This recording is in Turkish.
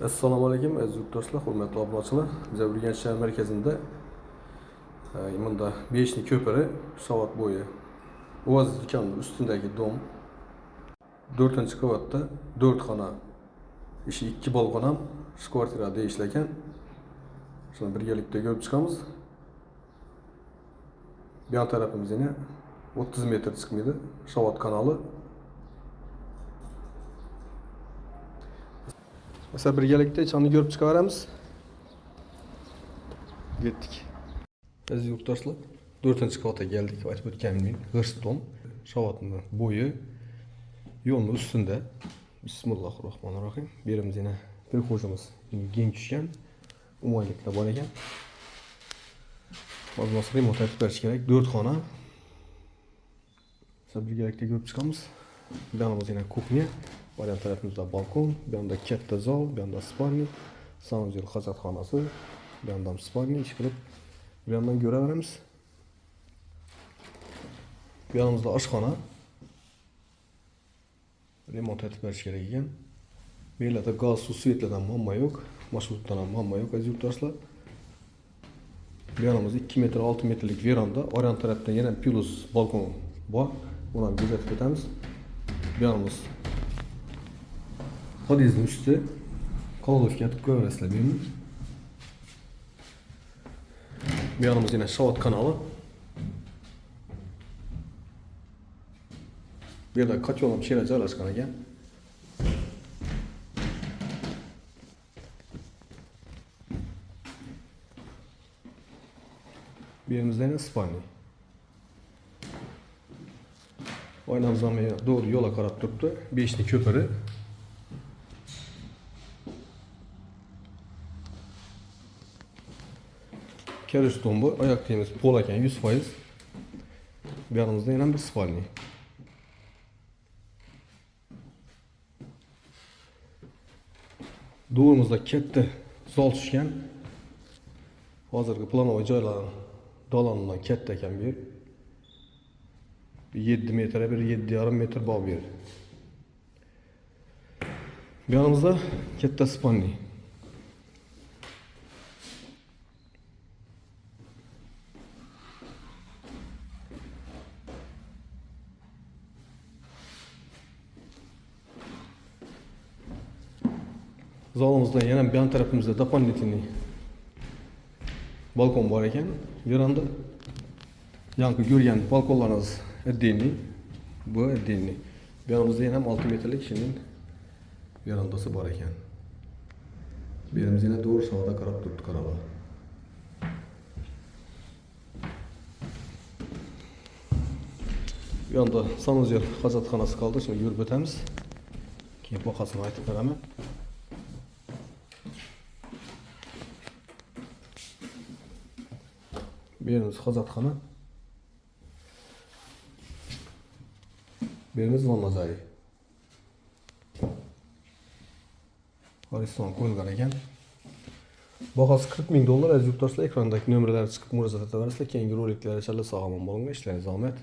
Assalomu alaykum aziz yurtdoshlar, hurmatli obunachilar. Biz Urganch shahar markazida bunda 5 ko'piri qavat bo'yi. Ovoz do'konining ustidagi dom 4-qavatda 4 xona ishi 2 balkon ham shu kvartirada ishlagan. Shuni birgalikda ko'rib chiqamiz. Bu yon tarafimiz yana 30 metr chiqmaydi. Qavat kanali. Mesela birgalikda ichini ko'rib chiqaveramiz. Ketdik. Aziz yurtdoshlar, 4-qavatga keldik. Aytib o'tganimdek, g'irston, qavatning bo'yi yo'lning ustida. Bismillahirrohmanirrohim. Bu yerimiz yana bir xo'jamiz keng tushgan. Umayliklar bor ekan. Hozir remont aytib berish kerak. 4 xona. Mesela birgalikda ko'rib chiqamiz. Bu yonimiz yana kuxnya. Bu yon tarafimizda balkon, bu yonda katta zal, bu yonda spalni, sanuzel hojatxonasi, bu yonda spalni ish qilib, bu yondan ko'raveramiz. Bu yonimizda oshxona. Remont etib berish kerak ekan. Bu yerlarda gaz, suv, svetlardan muammo yo'q, marshrutdan ham muammo yo'q aziz yurtdoshlar. Bu yonimizda 2 metr, 6 metrlik veranda, oryan tarafdan yana plus balkon bor. Buni ham kuzatib o'tamiz. Bu yonimiz podyezdning usti, kolovka atib ko'rasizlar bu yerni. Bu yonimiz yana qavat kanali. Bu yerda kotyon ham shera joylashgan ekan. Bu yerimizda yana spalni. Oynamiz ham doğru yo'la qarab turibdi. 5 ko'piri. Kelish tombu, oyoq temiz, pol ekan 100%. Bu yanımızda yana bir spalni. Doğrumuzda katta zal tushgan. Hozirgi planovoy joylarning dolonidan katta ekan bu yer. 7 metre, bir 7,5 metr bor bu yer. Bu yanımızda katta spalni. Zalimizda yana bir yan tarafımızda doполнительный balkon var ekan. Veranda. Yankı görgen balkonlarınız etdiğini, bu etdiğini. Bu yanımızda yana 6 metrelik şimdi verandası var ekan. Birimiz yana doğru sağda qarab turibdi qaraba. Bu yanda sanuzel hojatxonasi qoldi. Şimdi yurib o'tamiz. Keyin boqasini aytib beraman. Bu yerimiz hojatxona. Bu yerimiz vanna joyi. Horiston qo'yilgan ekan. Bahası 40 ming dollar aziz yurtdoshlar. Ekrandagi nomerlarga chiqib murojaat etaverasizlar. Keyingi roliklar inshaalloh sog' omon bo'linglar. Ishlaringiz omad.